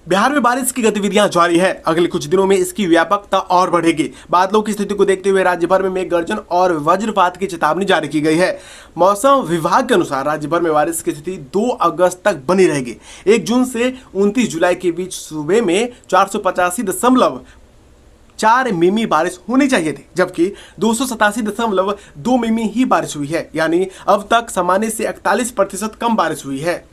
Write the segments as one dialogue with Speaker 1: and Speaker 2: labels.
Speaker 1: बिहार में बारिश की गतिविधियां जारी है। अगले कुछ दिनों में इसकी व्यापकता और बढ़ेगी। बादलों की स्थिति को देखते हुए राज्य भर में मेघ गर्जन और वज्रपात की चेतावनी जारी की गई है। मौसम विभाग के अनुसार राज्य भर में बारिश की स्थिति 2 अगस्त तक बनी रहेगी। 1 जून से 29 जुलाई के बीच सूबे में 485.4 मिमी बारिश होनी चाहिए थी, जबकि 287.2 मिमी ही बारिश हुई है। यानी अब तक सामान्य से 41% कम बारिश हुई है।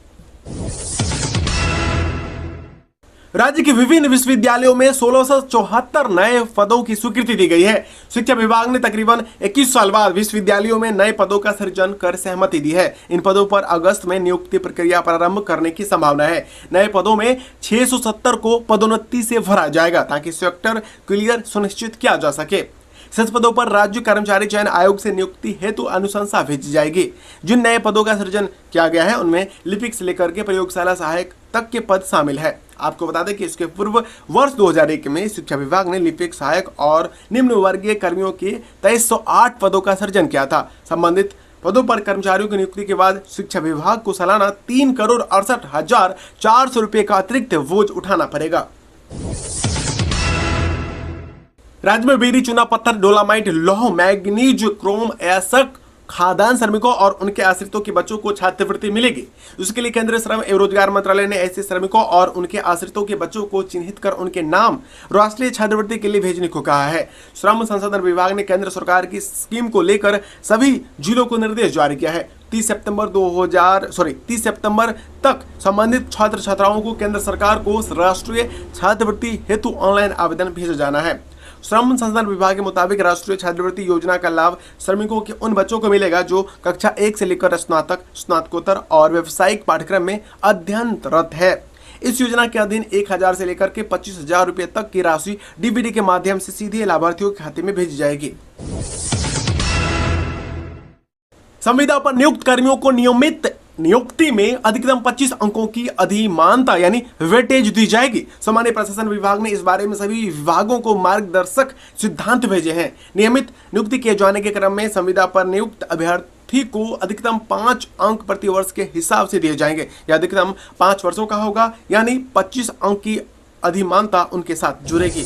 Speaker 1: राज्य के विभिन्न विश्वविद्यालयों में 1674 नए पदों की स्वीकृति दी गई है। शिक्षा विभाग ने तकरीबन 21 साल बाद विश्वविद्यालयों में नए पदों का सृजन कर सहमति दी है। इन पदों पर अगस्त में नियुक्ति प्रक्रिया प्रारंभ करने की संभावना है। नए पदों में 670 को पदोन्नति से भरा जाएगा ताकि सेक्टर क्लियर सुनिश्चित किया जा सके। शेष पदों पर राज्य कर्मचारी चयन आयोग से नियुक्ति हेतु अनुशंसा भेजी जाएगी। जिन नए पदों का सृजन किया गया है उनमें लिपिक से लेकर के प्रयोगशाला सहायक तक के पद शामिल है। आपको बता दें कि इसके पूर्व वर्ष 2001 में शिक्षा विभाग ने लिपिक सहायक और निम्न वर्गीय कर्मियों के 2308 पदों का सृजन किया था। संबंधित पदों पर कर्मचारियों की नियुक्ति के बाद शिक्षा विभाग को सालाना 3,68,400 रुपए का अतिरिक्त बोझ उठाना पड़ेगा। राज्य में बेरी, चूना पत्थर, डोलामाइट, लौह, मैग्नीज, क्रोम, एसक खादान श्रमिकों और उनके आश्रितों के बच्चों को छात्रवृत्ति मिलेगी। उसके लिए केंद्रीय श्रम एवं रोजगार मंत्रालय ने ऐसे श्रमिकों और उनके आश्रितों के बच्चों को चिन्हित कर उनके नाम राष्ट्रीय छात्रवृत्ति के लिए भेजने को कहा है। श्रम संसाधन विभाग ने केंद्र सरकार की स्कीम को लेकर सभी जिलों को निर्देश जारी किया है। 30 सितंबर तक संबंधित छात्र छात्राओं को केंद्र सरकार को राष्ट्रीय छात्रवृत्ति हेतु ऑनलाइन आवेदन भेजा जाना है। श्रम संसाधन विभाग के मुताबिक राष्ट्रीय छात्रवृत्ति योजना का लाभ श्रमिकों के उन बच्चों को मिलेगा जो कक्षा 1 से लेकर स्नातक, स्नातकोत्तर और व्यावसायिक पाठ्यक्रम में अध्ययनरत है। इस योजना के अधीन 1,000 से लेकर के 25,000 रुपए तक की राशि डीबीटी के माध्यम से सीधे लाभार्थियों के खाते में भेजी जाएगी। संविदा पर नियुक्त कर्मियों को नियमित नियुक्ति में अधिकतम 25 अंकों की अधिमानता यानी वेटेज दी जाएगी। सामान्य प्रशासन विभाग ने इस बारे में सभी विभागों को मार्गदर्शक सिद्धांत भेजे हैं। नियमित नियुक्ति किए जाने के क्रम में संविदा पर नियुक्त अभ्यर्थी को अधिकतम 5 अंक प्रति वर्ष के हिसाब से दिए जाएंगे। यह अधिकतम 5 वर्षों का होगा, यानी 25 अंक की अधिमानता उनके साथ जुड़ेगी।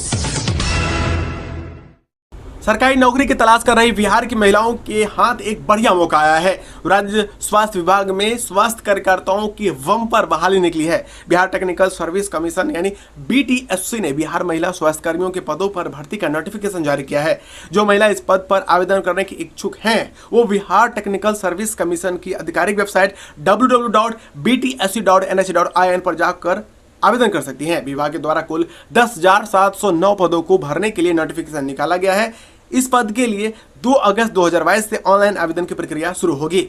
Speaker 1: सरकारी नौकरी की तलाश कर रही बिहार की महिलाओं के हाथ एक बढ़िया मौका आया है। राज्य स्वास्थ्य विभाग में स्वास्थ्य कार्यकर्ताओं की बम्पर बहाली निकली है। बिहार टेक्निकल सर्विस कमीशन यानी BTSC ने बिहार महिला स्वास्थ्य कर्मियों के पदों पर भर्ती का नोटिफिकेशन जारी किया है। जो महिला इस पद पर आवेदन करने के इच्छुक हैं वो बिहार टेक्निकल सर्विस कमीशन की आधिकारिक वेबसाइट www.btsc.nh.in पर जाकर आवेदन कर सकती हैं। विभाग के द्वारा कुल 10,709 पदों को भरने के लिए नोटिफिकेशन निकाला गया है। इस पद के लिए 2 अगस्त 2022 से ऑनलाइन आवेदन की प्रक्रिया शुरू होगी।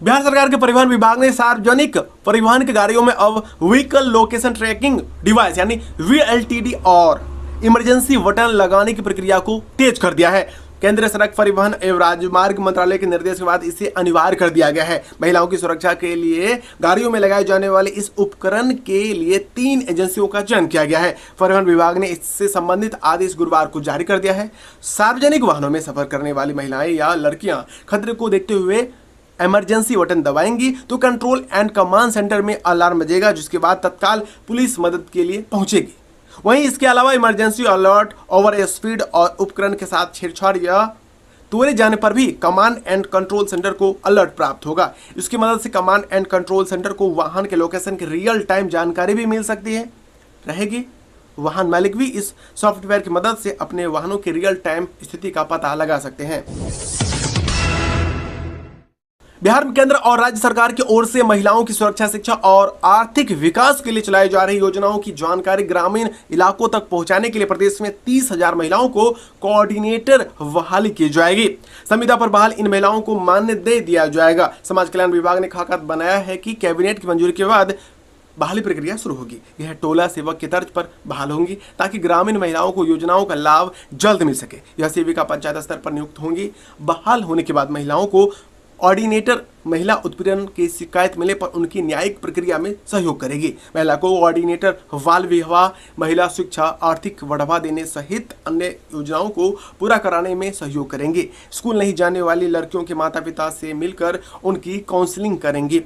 Speaker 1: बिहार सरकार के परिवहन विभाग ने सार्वजनिक परिवहन की गाड़ियों में अब व्हीकल लोकेशन ट्रैकिंग डिवाइस यानी VLTD और इमरजेंसी बटन लगाने की प्रक्रिया को तेज कर दिया है। केंद्रीय सड़क परिवहन एवं राजमार्ग मंत्रालय के निर्देश के बाद इसे अनिवार्य कर दिया गया है। महिलाओं की सुरक्षा के लिए गाड़ियों में लगाए जाने वाले इस उपकरण के लिए 3 एजेंसियों का चयन किया गया है। परिवहन विभाग ने इससे संबंधित आदेश गुरुवार को जारी कर दिया है। सार्वजनिक वाहनों में सफर करने वाली महिलाएं या लड़कियां खतरे को देखते हुए इमरजेंसी बटन दबाएंगी तो कंट्रोल एंड कमांड सेंटर में अलार्म बजेगा, जिसके बाद तत्काल पुलिस मदद के लिए पहुंचेगी। वहीं इसके अलावा इमरजेंसी अलर्ट, ओवर स्पीड और उपकरण के साथ छेड़छाड़ या तोड़े जाने पर भी कमांड एंड कंट्रोल सेंटर को अलर्ट प्राप्त होगा। इसकी मदद से कमांड एंड कंट्रोल सेंटर को वाहन के लोकेशन की रियल टाइम जानकारी भी मिल सकती है रहेगी। वाहन मालिक भी इस सॉफ्टवेयर की मदद से अपने वाहनों की रियल टाइम स्थिति का पता लगा सकते हैं। बिहार में केंद्र और राज्य सरकार की ओर से महिलाओं की सुरक्षा, शिक्षा और आर्थिक विकास के लिए चलाई जा रही योजनाओं की जानकारी ग्रामीण इलाकों तक पहुंचाने के लिए प्रदेश में 30,000 महिलाओं को कोऑर्डिनेटर बहाली की जाएगी। संविदा पर बहाल इन महिलाओं को मानदेय दिया जाएगा। समाज कल्याण विभाग ने खाका बनाया है कि कैबिनेट की मंजूरी के बाद बहाली प्रक्रिया शुरू होगी। यह टोला सेवक की तर्ज पर बहाल होंगी ताकि ग्रामीण महिलाओं को योजनाओं का लाभ जल्द मिल सके। यह सेविका पंचायत स्तर पर नियुक्त होंगी। बहाल होने के बाद महिलाओं को ऑर्डिनेटर महिला उत्पीड़न की शिकायत मिले पर उनकी न्यायिक प्रक्रिया में सहयोग करेगी। महिला को ऑर्डिनेटर बाल विवाह, महिला शिक्षा, आर्थिक बढ़ावा देने सहित अन्य योजनाओं को पूरा कराने में सहयोग करेंगे। स्कूल नहीं जाने वाली लड़कियों के माता पिता से मिलकर उनकी काउंसलिंग करेंगी।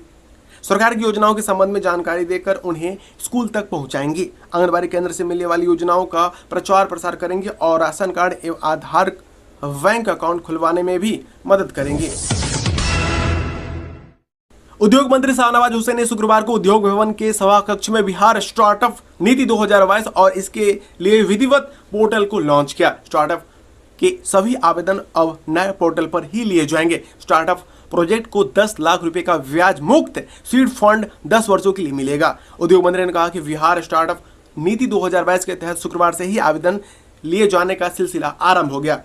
Speaker 1: सरकार की योजनाओं के संबंध में जानकारी देकर उन्हें स्कूल तक पहुंचाएंगी। आंगनबाड़ी केंद्र से मिलने वाली योजनाओं का प्रचार प्रसार करेंगे और राशन कार्ड एवं आधार बैंक अकाउंट खुलवाने में भी मदद करेंगे। उद्योग मंत्री शाहनवाज हुसैन ने शुक्रवार को उद्योग भवन के सभा कक्ष में बिहार स्टार्टअप नीति 2022 और इसके लिए विधिवत पोर्टल को लॉन्च किया। स्टार्टअप के सभी आवेदन अब नए पोर्टल पर ही लिए जाएंगे। स्टार्टअप प्रोजेक्ट को 10 लाख रुपए का ब्याज मुक्त सीड फंड 10 वर्षों के लिए मिलेगा। उद्योग मंत्री ने कहा कि बिहार स्टार्टअप नीति 2022 के तहत शुक्रवार से ही आवेदन लिए जाने का सिलसिला आरंभ हो गया।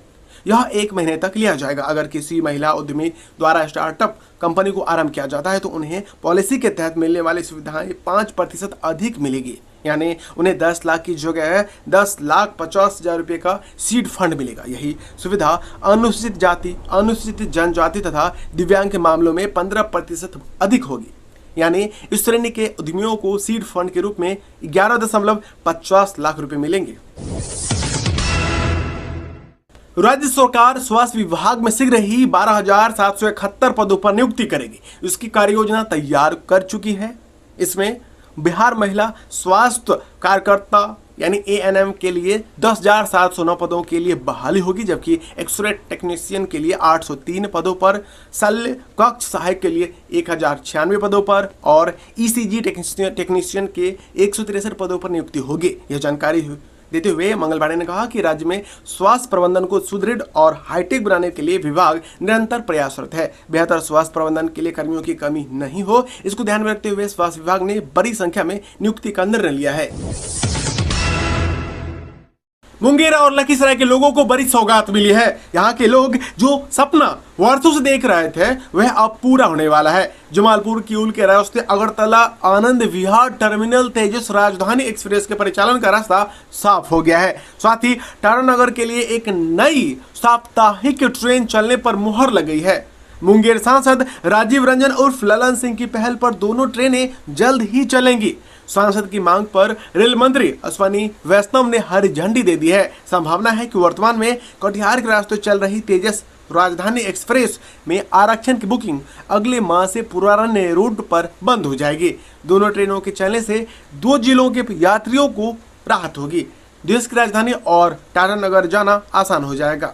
Speaker 1: यह 1 महीने तक लिया जाएगा। अगर किसी महिला उद्यमी द्वारा स्टार्टअप कंपनी को आरंभ किया जाता है तो उन्हें पॉलिसी के तहत मिलने वाली सुविधाएं 5% अधिक मिलेगी, यानी उन्हें 10 लाख की जगह 10,50,000 रुपये का सीड फंड मिलेगा। यही सुविधा अनुसूचित जाति, अनुसूचित जनजाति तथा दिव्यांग के मामलों में 15% अधिक होगी, यानी इस श्रेणी के उद्यमियों को सीड फंड के रूप में 11.50 लाख रुपए मिलेंगे। राज्य सरकार स्वास्थ्य विभाग में शीघ्र ही 12,771 पदों पर नियुक्ति करेगी। इसकी कार्य योजना तैयार कर चुकी है। इसमें बिहार महिला स्वास्थ्य कार्यकर्ता यानी ANM के लिए 10,709 पदों के लिए बहाली होगी, जबकि एक्सरे टेक्नीशियन के लिए 803 पदों पर, शल्य कक्ष सहायक के लिए 1,096 पदों पर और ECG टेक्नीशियन के 163 पदों पर नियुक्ति होगी। यह जानकारी देते हुए मंगलवार ने कहा कि राज्य में स्वास्थ्य प्रबंधन को सुदृढ़ और हाईटेक बनाने के लिए विभाग निरंतर प्रयासरत है। बेहतर स्वास्थ्य प्रबंधन के लिए कर्मियों की कमी नहीं हो, इसको ध्यान में रखते हुए स्वास्थ्य विभाग ने बड़ी संख्या में नियुक्ति का निर्णय लिया है। मुंगेर और लखीसराय के लोगों को बड़ी सौगात मिली है। यहाँ के लोग जो सपना वर्षों से देख रहे थे वह अब पूरा होने वाला है। जमालपुर किऊल के रास्ते अगरतला आनंद विहार टर्मिनल तेजस राजधानी एक्सप्रेस के परिचालन का रास्ता साफ हो गया है। साथ ही टाटानगर के लिए एक नई साप्ताहिक ट्रेन चलने पर मुहर लग गई है। मुंगेर सांसद राजीव रंजन उर्फ ललन सिंह की पहल पर दोनों ट्रेनें जल्द ही चलेंगी। सांसद की मांग पर रेल मंत्री अश्वनी वैष्णव ने हरी झंडी दे दी है। संभावना है कि वर्तमान में कटिहार के रास्ते चल रही तेजस राजधानी एक्सप्रेस में आरक्षण की बुकिंग अगले माह से पुराने रूट पर बंद हो जाएगी। दोनों ट्रेनों के चलने से 2 जिलों के यात्रियों को राहत होगी। देश की राजधानी और टाटानगर जाना आसान हो जाएगा।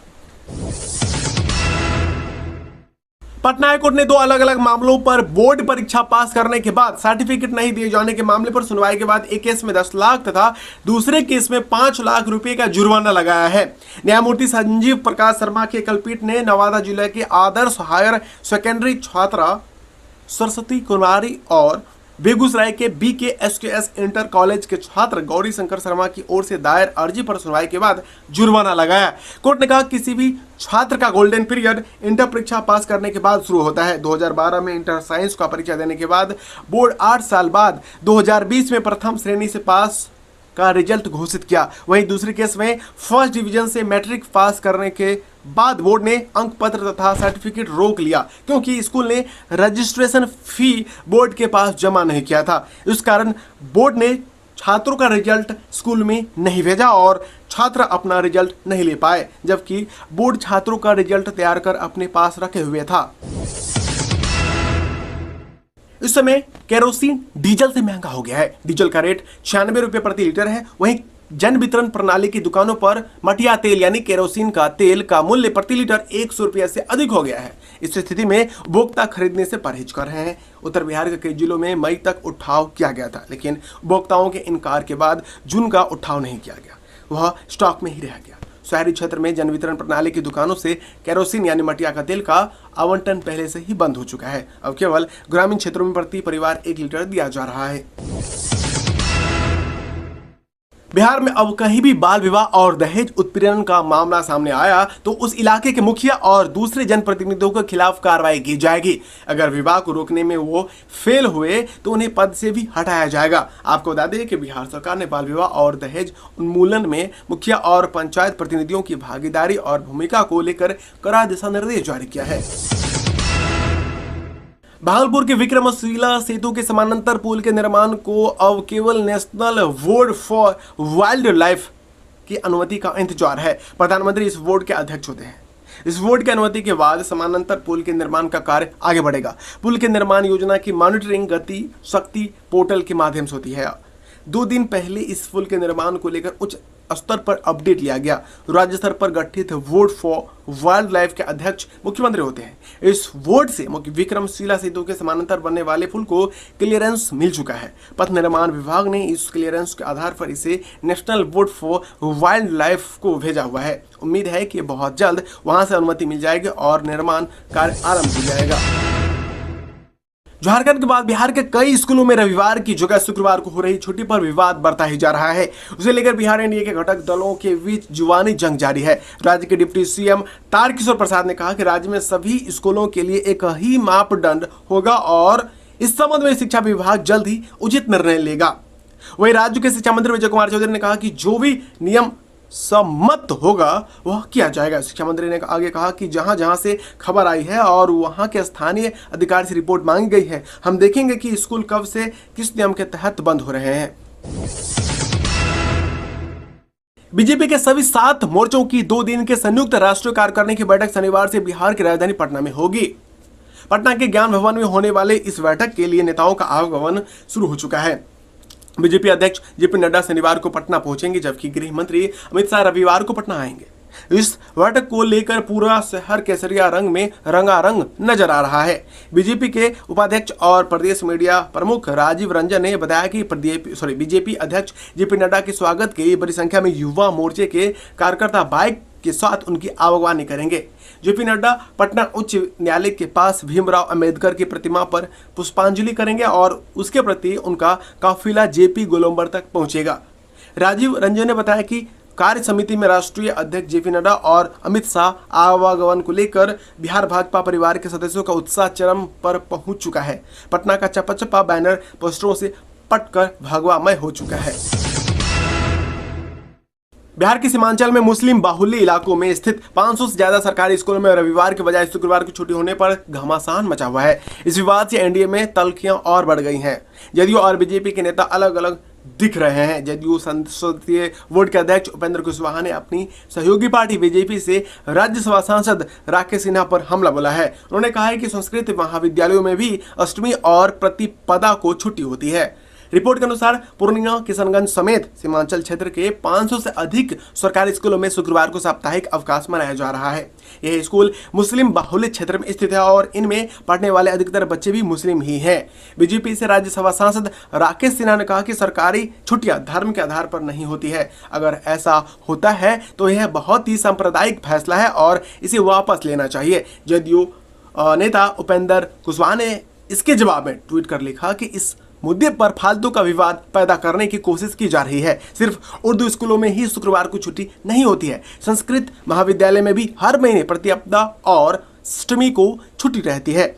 Speaker 1: पटना हाईकोर्ट ने 2 अलग अलग मामलों पर बोर्ड परीक्षा पास करने के बाद सर्टिफिकेट नहीं दिए जाने के मामले पर सुनवाई के बाद एक केस में 10 लाख तथा दूसरे केस में 5 लाख रुपए का जुर्माना लगाया है। न्यायमूर्ति संजीव प्रकाश शर्मा के कलपीठ ने नवादा जिले के आदर्श हायर सेकेंडरी छात्रा सरस्वती कुमारी और बेगूसराय के BKSKS इंटर कॉलेज के छात्र गौरी शंकर शर्मा की ओर से दायर अर्जी पर सुनवाई के बाद जुर्माना लगाया। कोर्ट ने कहा किसी भी छात्र का गोल्डन पीरियड इंटर परीक्षा पास करने के बाद शुरू होता है। 2012 में इंटर साइंस का परीक्षा देने के बाद बोर्ड 8 साल बाद 2020 में प्रथम श्रेणी से पास का रिजल्ट घोषित किया। वहीं दूसरे केस में फर्स्ट डिवीजन से मैट्रिक पास करने के बाद बोर्ड ने अंक पत्र तथा सर्टिफिकेट रोक लिया, क्योंकि स्कूल ने रजिस्ट्रेशन फी बोर्ड के पास जमा नहीं किया था। इस कारण बोर्ड ने छात्रों का रिजल्ट स्कूल में नहीं भेजा और छात्र अपना रिजल्ट नहीं ले पाए, जबकि बोर्ड छात्रों का रिजल्ट तैयार कर अपने पास रखे हुए था। इस समय केरोसिन डीजल से महंगा हो गया है। डीजल का रेट 96 रुपये प्रति लीटर है। वहीं जन वितरण प्रणाली की दुकानों पर मटिया तेल यानी केरोसिन का तेल का मूल्य प्रति लीटर 100 रुपये से अधिक हो गया है। इस स्थिति में उपभोक्ता खरीदने से परहेज कर रहे हैं। उत्तर बिहार के कई जिलों में मई तक उठाव किया गया था, लेकिन उपभोक्ताओं के इनकार के बाद जून का उठाव नहीं किया गया, वह स्टॉक में ही रह गया। शहरी क्षेत्र में जन वितरण प्रणाली की दुकानों से केरोसिन यानी मटिया का तेल का आवंटन पहले से ही बंद हो चुका है। अब केवल ग्रामीण क्षेत्रों में प्रति परिवार 1 लीटर दिया जा रहा है। बिहार में अब कहीं भी बाल विवाह और दहेज उत्पीड़न का मामला सामने आया तो उस इलाके के मुखिया और दूसरे जनप्रतिनिधियों के खिलाफ कार्रवाई की जाएगी। अगर विवाह को रोकने में वो फेल हुए तो उन्हें पद से भी हटाया जाएगा। आपको बता दें कि बिहार सरकार ने बाल विवाह और दहेज उन्मूलन में मुखिया और पंचायत प्रतिनिधियों की भागीदारी और भूमिका को लेकर कड़ा दिशा निर्देश जारी किया है। भागलपुर के विक्रमशिला सेतु के समानांतर पुल के निर्माण को अब केवल national board for wild life की अनुमति का इंतजार है। प्रधानमंत्री इस बोर्ड के अध्यक्ष होते हैं। इस बोर्ड की अनुमति के बाद समानांतर पुल के निर्माण का कार्य आगे बढ़ेगा। पुल के निर्माण योजना की मॉनिटरिंग गति शक्ति पोर्टल के माध्यम से होती है। 2 दिन पहले इस पुल के निर्माण को लेकर उच्च स्तर पर अपडेट लिया गया। राज्य स्तर पर गठित बोर्ड फॉर वाइल्ड लाइफ के अध्यक्ष मुख्यमंत्री होते हैं। इस बोर्ड से विक्रमशिला सेतु के समानांतर बनने वाले पुल को क्लियरेंस मिल चुका है। पथ निर्माण विभाग ने इस क्लियरेंस के आधार पर इसे national board for wild life को भेजा हुआ है। उम्मीद है कि बहुत जल्द वहां से अनुमति मिल जाएगी और निर्माण कार्य आरंभ हो जाएगा। झारखंड के बाद बिहार के कई स्कूलों में रविवार की जगह शुक्रवार को हो रही छुट्टी पर विवाद बढ़ता ही जा रहा है। उसे लेकर बिहार एनडीए के घटक दलों के बीच जुबानी जंग जारी है। राज्य के डिप्टी सीएम तारकिशोर प्रसाद ने कहा कि राज्य में सभी स्कूलों के लिए एक ही मापदंड होगा और इस संबंध में शिक्षा विभाग जल्द ही उचित निर्णय लेगा। वहीं राज्य के शिक्षा मंत्री विजय कुमार चौधरी ने कहा कि जो भी नियम सम्मत होगा वह किया जाएगा। शिक्षा मंत्री ने आगे कहा कि जहां जहां से खबर आई है और वहां के स्थानीय अधिकारी से रिपोर्ट मांगी गई है, हम देखेंगे कि स्कूल कब से किस नियम के तहत बंद हो रहे हैं। बीजेपी के सभी 7 मोर्चों की 2 दिन के संयुक्त राष्ट्रीय कार्यकारिणी की बैठक शनिवार से बिहार की राजधानी पटना में होगी। पटना के ज्ञान भवन में होने वाले इस बैठक के लिए नेताओं का आगमन शुरू हो चुका है। बीजेपी अध्यक्ष जेपी नड्डा शनिवार को पटना पहुंचेंगे, जबकि गृह मंत्री अमित शाह रविवार को पटना आएंगे। इस बैठक को लेकर पूरा शहर केसरिया रंग में रंगारंग नजर आ रहा है। बीजेपी के उपाध्यक्ष और प्रदेश मीडिया प्रमुख राजीव रंजन ने बताया कि बीजेपी अध्यक्ष जेपी नड्डा के स्वागत के लिए बड़ी संख्या में युवा मोर्चे के कार्यकर्ता बाइक के साथ उनकी आवागवानी करेंगे। जेपी नड्डा पटना उच्च न्यायालय के पास भीमराव अंबेडकर की प्रतिमा पर पुष्पांजलि करेंगे और उसके प्रति उनका काफिला जेपी गोलंबर तक पहुंचेगा। राजीव रंजन ने बताया कि कार्य समिति में राष्ट्रीय अध्यक्ष जेपी नड्डा और अमित शाह आवागमन को लेकर बिहार भाजपा परिवार के सदस्यों का उत्साह चरम पर पहुंच चुका है। पटना का चप्पा चप्पा बैनर पोस्टरों से पटकर भगवामय हो चुका है। बिहार के सीमांचल में मुस्लिम बाहुल्य इलाकों में स्थित 500 से ज्यादा सरकारी स्कूलों में रविवार के बजाय शुक्रवार की छुट्टी होने पर घमासान मचा हुआ है। इस विवाद से एनडीए में तल्खियां और बढ़ गई हैं। जदयू और बीजेपी के नेता अलग अलग दिख रहे हैं। जदयू संसदीय बोर्ड के अध्यक्ष उपेंद्र कुशवाहा ने अपनी सहयोगी पार्टी बीजेपी से राज्यसभा सांसद राकेश सिन्हा पर हमला बोला है। उन्होंने कहा है कि संस्कृत महाविद्यालयों में भी अष्टमी और प्रतिपदा को छुट्टी होती है। रिपोर्ट के अनुसार पूर्णिया किशनगंज समेत सीमांचल क्षेत्र के 500 से अधिक सरकारी स्कूलों में शुक्रवार को साप्ताहिक अवकाश मनाया जा रहा है। यह स्कूल मुस्लिम बाहुल्य क्षेत्र में स्थित है और इनमें पढ़ने वाले अधिकतर बच्चे भी मुस्लिम ही हैं। बीजेपी से राज्यसभा सांसद राकेश सिन्हा ने कहा कि सरकारी छुट्टियां धर्म के आधार पर नहीं होती है। अगर ऐसा होता है तो यह बहुत ही सांप्रदायिक फैसला है और इसे वापस लेना चाहिए। जदयू नेता उपेंद्र कुशवाहा ने इसके जवाब में ट्वीट कर लिखा कि इस मुद्दे पर फालतू का विवाद पैदा करने की कोशिश की जा रही है। सिर्फ उर्दू स्कूलों में ही शुक्रवार को छुट्टी नहीं होती है, संस्कृत महाविद्यालय में भी हर महीने प्रतिपदा और अष्टमी को छुट्टी रहती है।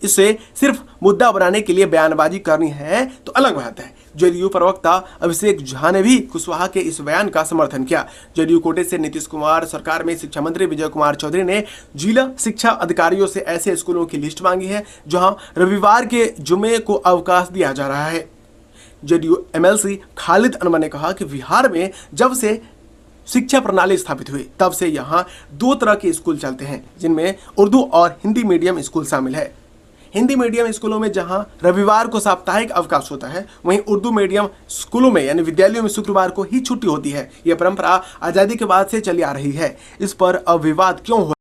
Speaker 1: इसे सिर्फ मुद्दा बनाने के लिए बयानबाजी करनी है तो अलग बात है। जदयू प्रवक्ता अभिषेक झा ने भी कुशवाहा के इस बयान का समर्थन किया। जदयू कोटे से नीतीश कुमार सरकार में शिक्षा मंत्री विजय कुमार चौधरी ने जिला शिक्षा अधिकारियों से ऐसे स्कूलों की लिस्ट मांगी है जहां रविवार के जुमे को अवकाश दिया जा रहा है। जदयू एमएलसी खालिद अनवर ने कहा कि बिहार में जब से शिक्षा प्रणाली स्थापित हुई तब से यहाँ 2 तरह के स्कूल चलते हैं, जिनमें उर्दू और हिंदी मीडियम स्कूल शामिल है। हिंदी मीडियम स्कूलों में जहां रविवार को साप्ताहिक अवकाश होता है, वहीं उर्दू मीडियम स्कूलों में यानी विद्यालयों में शुक्रवार को ही छुट्टी होती है। यह परंपरा आजादी के बाद से चली आ रही है। इस पर अब विवाद क्यों हो